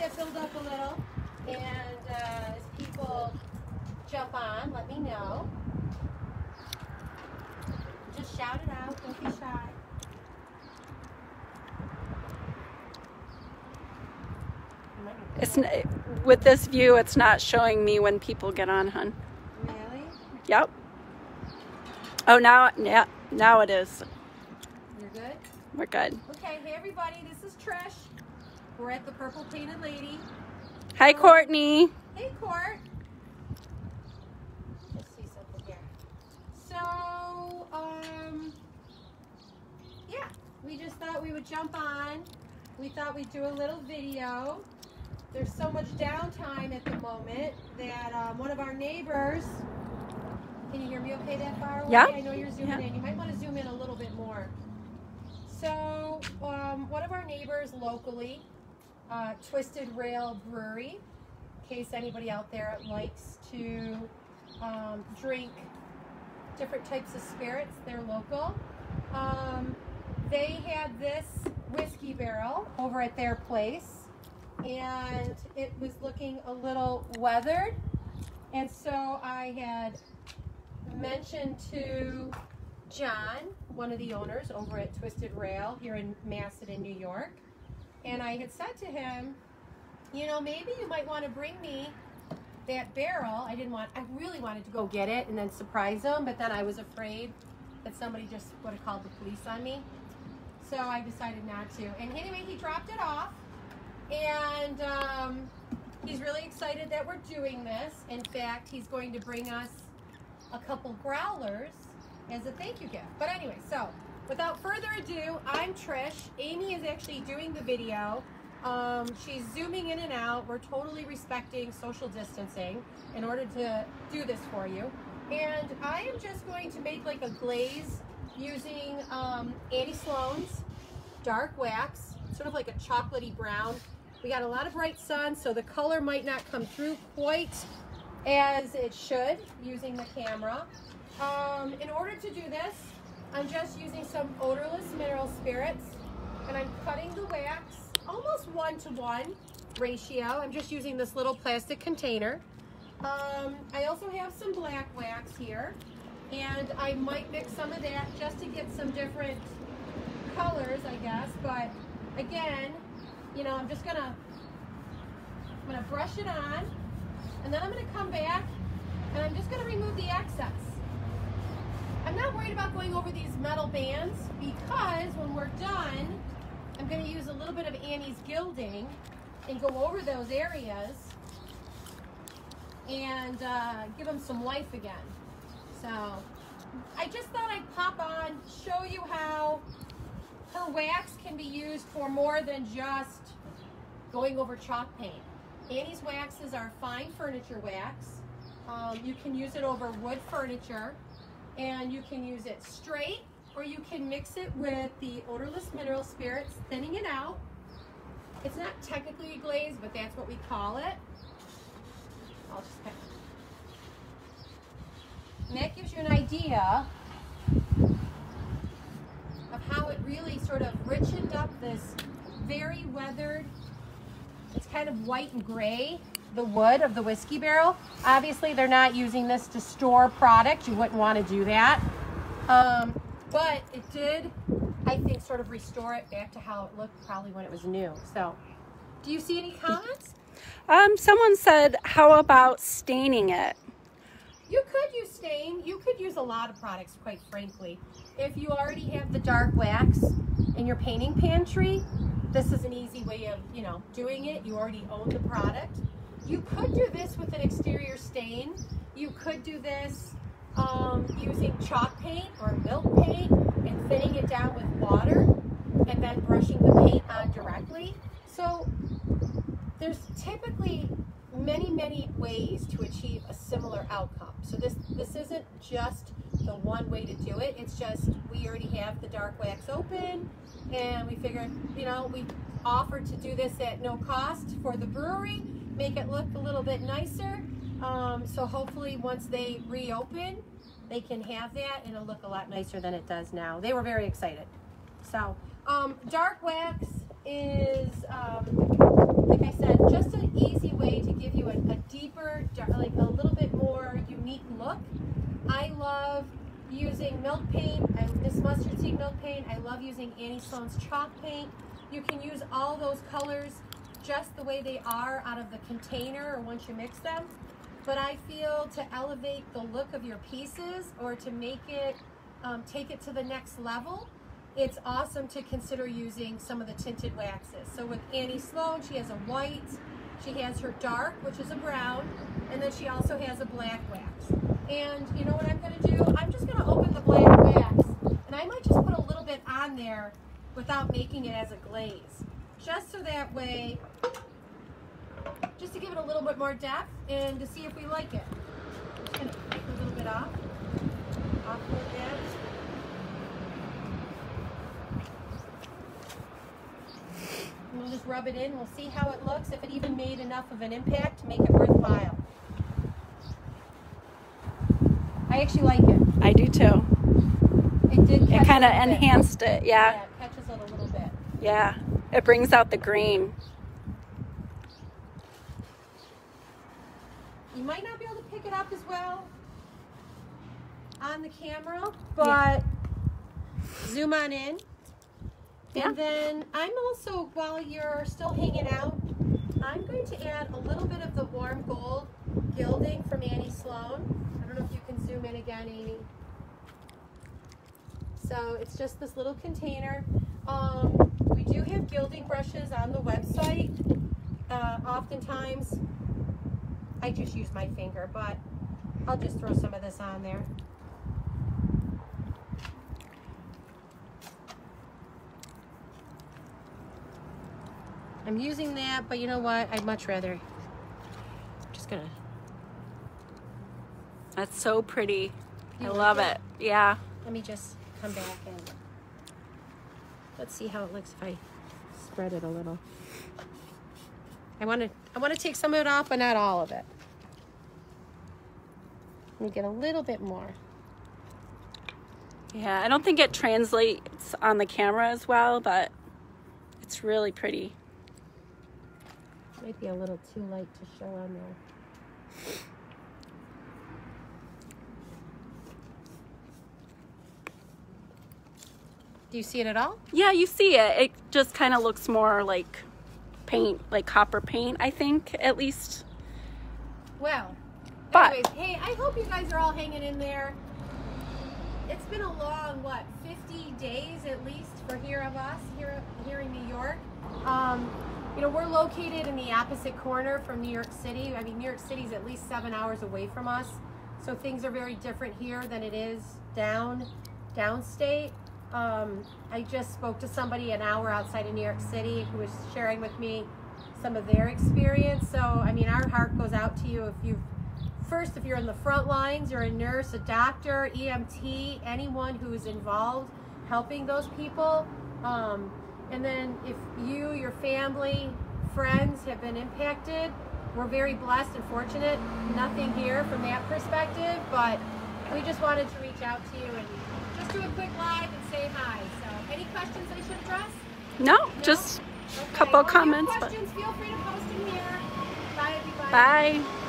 that build up a little. And as people jump on, let me know. Just shout it out, don't be shy. It's with this view, it's not showing me when people get on, hun. Really? Yep. Oh, now it is. You're good? We're good. Okay, hey everybody, this is Trish. We're at the Purple Painted Lady. Hi, Courtney. Hey, Court. Let's see something here. So, yeah, we just thought we would jump on. We thought we'd do a little video. There's so much downtime at the moment that one of our neighbors, can you hear me okay that far away? Yeah. I know you're zooming in. You might want to zoom in a little bit more. So, one of our neighbors locally, Twisted Rail Brewing, in case anybody out there likes to drink different types of spirits, they're local. They had this whiskey barrel over at their place, and it was looking a little weathered, and so I had mentioned to John, one of the owners over at Twisted Rail here in Macedon, New York, and I had said to him, you know, maybe you might want to bring me that barrel. I really wanted to go get it and then surprise them, but then I was afraid that somebody just would have called the police on me. So I decided not to. And anyway, he dropped it off, and he's really excited that we're doing this. In fact, he's going to bring us a couple growlers as a thank you gift. But anyway, so without further ado, I'm Trish. Amy is actually doing the video. She's zooming in and out. We're totally respecting social distancing in order to do this for you. And I am just going to make like a glaze using Annie Sloan's Dark Wax, sort of like a chocolatey brown. We got a lot of bright sun, so the color might not come through quite as it should using the camera. In order to do this, I'm just using some odorless mineral spirits, and I'm cutting the wax almost 1-to-1 ratio. I'm just using this little plastic container. I also have some black wax here, and I might mix some of that just to get some different colors, I guess. But again, you know, I'm gonna brush it on, and then I'm gonna come back and I'm just gonna remove the excess. I'm not worried about going over these metal bands, because when we're done, I'm going to use a little bit of Annie's Gilding and go over those areas and give them some life again. So I just thought I'd pop on, show you how her wax can be used for more than just going over chalk paint. Annie's waxes are fine furniture wax. You can use it over wood furniture, and you can use it straight, or you can mix it with the odorless mineral spirits, thinning it out. It's not technically a glaze, but that's what we call it. I'll just kind of... And that gives you an idea of how it really sort of richened up this very weathered, it's kind of white and gray, the wood of the whiskey barrel. Obviously, they're not using this to store product. You wouldn't want to do that. But it did, I think, sort of restore it back to how it looked probably when it was new. So, do you see any comments? Someone said, how about staining it? You could use stain. You could use a lot of products, quite frankly. If you already have the dark wax in your painting pantry, this is an easy way of, you know, doing it. You already own the product. You could do this with an exterior stain. You could do this using chalk paint or milk paint and thinning it down with water and then brushing the paint on directly. So there's typically many ways to achieve a similar outcome. So this isn't just the one way to do it. It's just we already have the dark wax open, and we figured, you know, we offered to do this at no cost for the brewery, make it look a little bit nicer. So hopefully once they reopen, they can have that and it'll look a lot nicer than it does now. They were very excited. So dark wax is, the like I said, just an easy way to give you a deeper, like a little bit more unique look. I love using milk paint, this mustard seed milk paint. I love using Annie Sloan's chalk paint. You can use all those colors just the way they are out of the container or once you mix them. But I feel to elevate the look of your pieces or to make it, take it to the next level, it's awesome to consider using some of the tinted waxes. So with Annie Sloan, she has a white, she has her dark, which is a brown, and then she also has a black wax. And you know what I'm going to do? I'm just going to open the black wax, and I might just put a little bit on there without making it as a glaze. Just so that way, just to give it a little bit more depth and to see if we like it. I'm just going to take a little bit off the edge. We'll just rub it in. We'll see how it looks, if it even made enough of an impact to make it worthwhile. I actually like it. I do too. It did catch it kind of enhanced it, yeah. Yeah, it catches it a little bit. Yeah, it brings out the green. You might not be able to pick it up as well on the camera, but zoom on in. Yeah. And then I'm also, while you're still hanging out, I'm going to add a little bit of the warm gold gilding from Annie Sloan. I don't know if you can zoom in again, Amy. So it's just this little container. We do have gilding brushes on the website. Oftentimes, I just use my finger, but I'll just throw some of this on there. I'm using that, but you know what? I'd much rather, just gonna. That's so pretty. I love it. Yeah. Let me just come back and let's see how it looks if I spread it a little. I want to take some of it off, but not all of it. Let me get a little bit more. Yeah, I don't think it translates on the camera as well, but it's really pretty. Might be a little too light to show on there. Do you see it at all? Yeah, you see it. It just kind of looks more like paint, like copper paint, I think, at least. Well, but anyways, hey, I hope you guys are all hanging in there. It's been a long, 50 days at least for here in New York. You know, we're located in the opposite corner from New York City. I mean, New York City's at least 7 hours away from us. So things are very different here than it is downstate. I just spoke to somebody an hour outside of New York City who was sharing with me some of their experience. So, I mean, our heart goes out to you if you're in the front lines, you're a nurse, a doctor, EMT, anyone who is involved helping those people. And then if you, your family, friends have been impacted, we're very blessed and fortunate. Nothing here from that perspective, but we just wanted to reach out to you and just do a quick live and say hi. So any questions I should address? No? Just a couple comments. Questions, feel free to post in here. Bye, everybody. Bye.